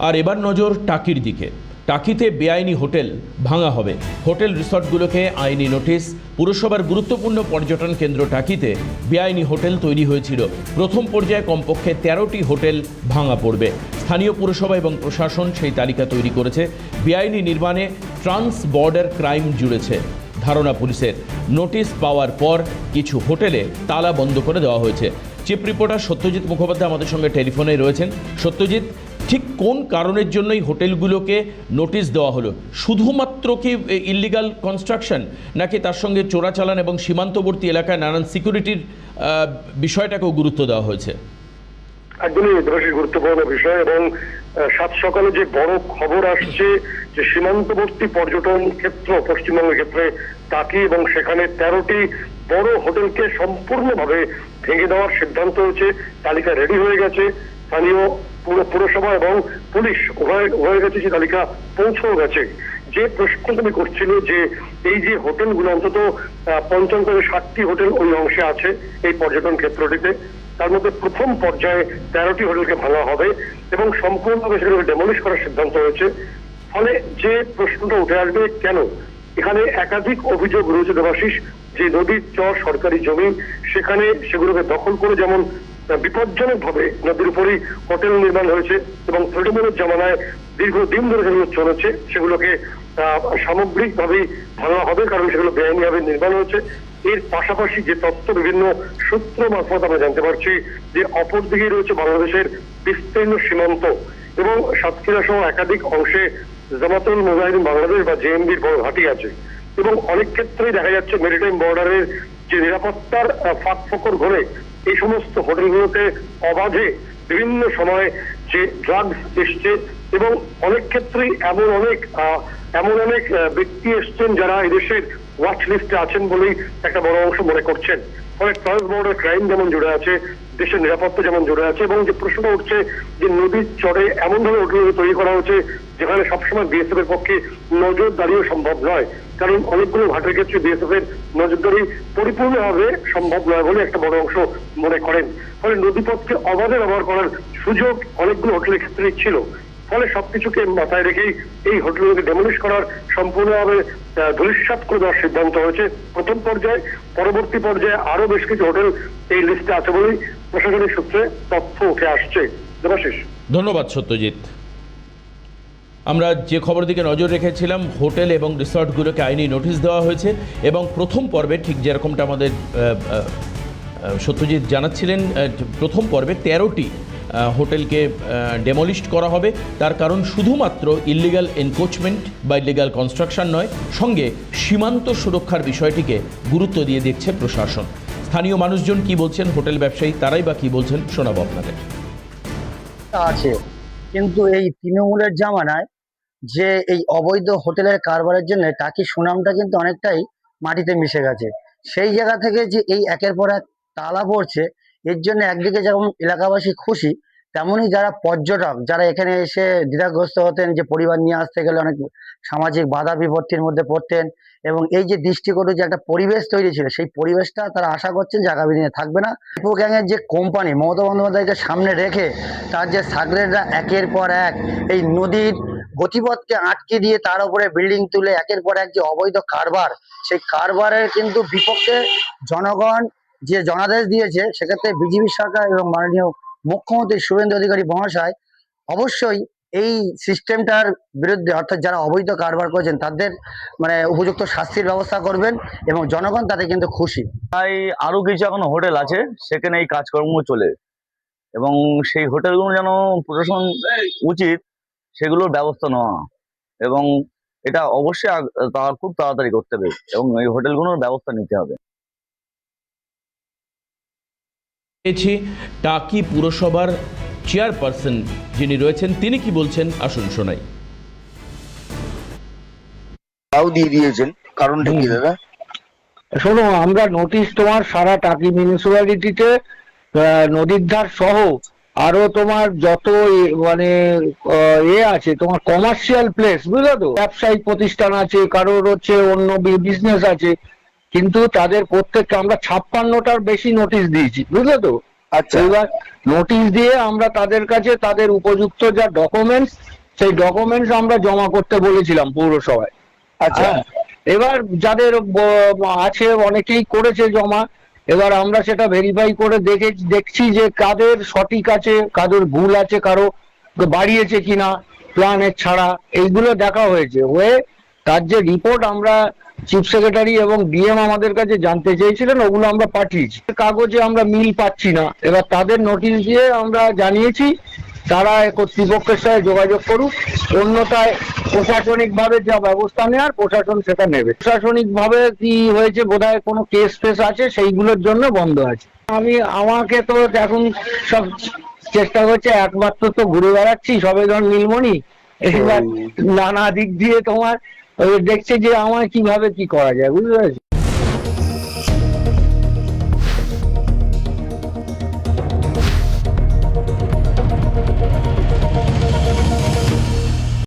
আর এবার নজর টাকির দিকে। টাকিতে বেআইনি হোটেল ভাঙা হবে। হোটেল রিসর্টগুলোকে আইনি নোটিশ। পুরসভার গুরুত্বপূর্ণ পর্যটন কেন্দ্র টাকিতে বেআইনি হোটেল তৈরি হয়েছিল। প্রথম পর্যায়ে কমপক্ষে 13টি হোটেল ভাঙা পড়বে। স্থানীয় পুরসভা এবং প্রশাসন সেই তালিকা তৈরি করেছে। বেআইনি নির্মাণে ট্রান্স বর্ডার ক্রাইম জুড়েছে ধারণা পুলিশের। নোটিশ পাওয়ার পর কিছু হোটেলে তালা বন্ধ করে দেওয়া হয়েছে। চিফ রিপোর্টার সত্যজিৎ মুখোপাধ্যায় আমাদের সঙ্গে টেলিফোনে রয়েছেন। সত্যজিৎ, ঠিক কোন কারণের জন্য এই হোটেলগুলোকে নোটিশ দেওয়া হলো? শুধুমাত্র কি ইল্লিগাল কনস্ট্রাকশন, নাকি তার সঙ্গে চোরাচালান এবং সীমান্তবর্তী এলাকায় নানান সিকিউরিটির বিষয়টাকেও গুরুত্ব দেওয়া হয়েছে? একদমই বেশি গুরুত্বপূর্ণ বিষয়। এবং সাত সকালে যে বড় খবর আসছে যে সীমান্তবর্তী পর্যটন ক্ষেত্র পশ্চিমবঙ্গের ক্ষেত্রে টাকি এবং সেখানে 13টি বড় হোটেলকে সম্পূর্ণভাবে ভেঙে দেওয়ার সিদ্ধান্ত হয়েছে। তালিকা রেডি হয়ে গেছে। স্থানীয় পুরসভা এবং পুলিশ হয়ে গেছে, যে তালিকা পৌঁছেও গেছে। যে প্রশ্ন তুমি করছিল যে এই যে হোটেলগুলো অন্তত 50 থেকে 60টি হোটেল ওই অংশে আছে এই পর্যটন ক্ষেত্রটিতে, তার মধ্যে প্রথম পর্যায়ে 13টি হোটেলকে ভাঙা হবে এবং সম্পূর্ণভাবে সেগুলোকে ডেমলিশ করার সিদ্ধান্ত হয়েছে। ফলে যে প্রশ্নটা উঠে আসবে, কেন এখানে একাধিক অভিযোগ রয়েছে দেবাশিস, যে নদীর চর সরকারি জমি, সেখানে সেগুলোকে দখল করে যেমন বিপজ্জনক ভাবে নদীর উপরেই হোটেল নির্মাণ হয়েছে এবং তৃণমূলের জমানায় দীর্ঘদিন ধরে যেগুলো চলেছে সেগুলোকে সামগ্রিকভাবেই ভাঙা হবে, কারণ সেগুলো বেআইনিভাবে নির্মাণ হয়েছে। এর পাশাপাশি যে তথ্য বিভিন্ন সূত্র মারফত আমরা জানতে পারছি যে অপরদিকে রয়েছে বাংলাদেশের বিস্তীর্ণ সীমান্ত এবং সাতক্ষীরা সহ একাধিক অংশে জামাতুল মুজাহিদিন বাংলাদেশ বা জেএমবির বড় ঘাঁটি আছে এবং অনেক ক্ষেত্রেই দেখা যাচ্ছে মেরিটাইম বর্ডারের যে নিরাপত্তার ফাঁক ফোকর ঘরে এই সমস্ত হোটেলগুলোতে অবাধে বিভিন্ন সময় যে ড্রাগস এসছে এবং অনেক ক্ষেত্রেই এমন অনেক ব্যক্তি এসছেন যারা এদেশের ওয়াচ লিস্টে আছেন বলেই একটা বড় অংশ মনে করছেন। ফলে ট্রান্স বর্ডার ক্রাইম যেমন জুড়ে আছে, দেশের নিরাপত্তা যেমন জুড়ে আছে এবং যে প্রশ্নটা উঠছে যে নদীর চরে এমন ভাবে হোটেল তৈরি করা হচ্ছে যেখানে সবসময় বিএসএফ এর পক্ষে নজরদারিও সম্ভব নয়, কারণ অনেকগুলো ঘাটের ক্ষেত্রে বিএসএফ এর নজরদারি পরিপূর্ণভাবে সম্ভব নয় বলে একটা বড় অংশ মনে করেন। ফলে নদীপথকে অবাধে ব্যবহার করার সুযোগ অনেকগুলো হোটেলের ক্ষেত্রে ছিল। ফলে সবকিছুকে মাথায় রেখেই এই হোটেলগুলোকে ডেমলিশ করার সম্পূর্ণভাবে ধূলিসাৎ করে দেওয়ার সিদ্ধান্ত হয়েছে প্রথম পর্যায়ে। পরবর্তী পর্যায়ে আরো বেশ কিছু হোটেল এই লিস্টে আছে বলেই প্রশাসনিক সূত্রে তথ্য উঠে আসছে। দেবাশিস, ধন্যবাদ সত্যজিৎ। আমরা যে খবর দিকে নজর রেখেছিলাম, হোটেল এবং রিসর্টগুলোকে আইনি নোটিশ দেওয়া হয়েছে এবং প্রথম পর্বে ঠিক যেরকমটা আমাদের সত্যজিৎ জানাচ্ছিলেন, প্রথম পর্বে 13টি হোটেলকে ডেমলিশড করা হবে। তার কারণ শুধুমাত্র ইল্লিগাল এনক্রোচমেন্ট বা ইল্লিগাল কনস্ট্রাকশন নয়, সঙ্গে সীমান্ত সুরক্ষার বিষয়টিকে গুরুত্ব দিয়ে দেখছে প্রশাসন। স্থানীয় মানুষজন কি বলছেন, হোটেল ব্যবসায়ী তারাই বা কি বলছেন, শোনাবো আপনাদের। আছে, কিন্তু এই তৃণমূলের জামানায় যে এই অবৈধ হোটেলের কারবারের জন্য টাকি সুনামটা কিন্তু অনেকটাই মাটিতে মিশে গেছে। সেই জায়গা থেকে যে এই একের পর এক তালা পড়ছে, এর জন্য একদিকে যেমন এলাকাবাসী খুশি, তেমনই যারা পর্যটক যারা এখানে এসে দ্বিধাগ্রস্ত হতেন, যে পরিবার নিয়ে আসতে গেলে অনেক সামাজিক বাধা বিপত্তির মধ্যে পড়তেন এবং এই যে দৃষ্টিকটু যে একটা পরিবেশ তৈরি ছিল, সেই পরিবেশটা তারা আশা করছেন যে আগামী দিনে থাকবে না। ইপো গ্যাংয়ের যে কোম্পানি মমতা বন্দ্যোপাধ্যায়কে সামনে রেখে তার যে সাগরেররা একের পর এক এই নদীর গতিপথকে আটকে দিয়ে তার উপরে বিল্ডিং তুলে একের পর এক যে অবৈধ কারবার, সেই কারবারের কিন্তু বিপক্ষে জনগণ যে জনাদেশ দিয়েছে, সেক্ষেত্রে বিজেপি সরকার এবং মাননীয় মুখ্যমন্ত্রী শুভেন্দু অধিকারী মহাশয় অবশ্যই এই সিস্টেমটার বিরুদ্ধে, অর্থাৎ যারা অবৈধ কারবার করেছেন তাদের উপযুক্ত শাস্তির ব্যবস্থা করবেন এবং জনগণ তাতে কিন্তু খুশি। তাই আরো কিছু এখনো হোটেল আছে, সেখানে এই কাজকর্ম চলে এবং সেই হোটেলগুলো যেন প্রশাসন উচিত সেগুলোর ব্যবস্থা নেওয়া এবং এটা অবশ্যই খুব তাড়াতাড়ি করতে হবে এবং এই হোটেলগুলোর ব্যবস্থা নিতে হবে। টাকি পুরসভার চেয়ারপারসন যিনি রয়েছেন তিনি কি বলছেন, আসুন শোনাই। দিয়ে দিয়েছেন, কারণটা কি দাদা? শোনো, আমরা নোটিশ তোমার সারা টাকি মিউনিসিপ্যালিটিতে নদীর ধার সহ আরো তোমার যত আছে তোমার কমার্শিয়াল প্লেস, বুঝলো তো, ব্যবসায়িক প্রতিষ্ঠান আছে, কারোর হচ্ছে অন্য বিজনেস আছে, কিন্তু তাদের প্রত্যেককে আমরা 56টার বেশি নোটিশ দিয়েছি, বুঝলে তো। আচ্ছা। এবার নোটিশ দিয়ে আমরা তাদের কাছে তাদের উপযুক্ত যা ডকুমেন্টস, সেই ডকুমেন্টস আমরা জমা করতে বলেছিলাম পৌরসভায়। আচ্ছা। হ্যাঁ, এবার যাদের আছে অনেকেই করেছে জমা। এবার আমরা সেটা ভেরিফাই করে দেখছি যে কাদের সঠিক আছে, কাদের ভুল আছে, কারো বাড়িয়েছে কিনা প্ল্যানের ছাড়া, এইগুলো দেখা হয়েছে। হয়ে তার যে রিপোর্ট আমরা চিফ সেক্রেটারি এবং ডিএম আমাদের কাছে জানতে চেয়েছিলেন, ওগুলো আমরা পাঠিয়েছি। কাগজে আমরা মিল পাচ্ছি না, এবার তাদের নোটিশ দিয়ে আমরা জানিয়েছি তারা কর্তৃপক্ষের সাথে যোগাযোগ করুক, অন্যথায় প্রশাসনিক ভাবে যা ব্যবস্থা নেওয়ার প্রশাসন সেটা নেবে। প্রশাসনিক ভাবে কি হয়েছে, বোধহয় কোনো কেস ফেস আছে, সেইগুলোর জন্য বন্ধ আছে। আমাকে তো এখন সব চেষ্টা করছে, একমাত্র তো ঘুরে বেড়াচ্ছি সবেদন নীলমণি, এবার নানা দিক দিয়ে তোমার দেখছে যে আমার কিভাবে কি করা যায়, বুঝতে পেরেছি।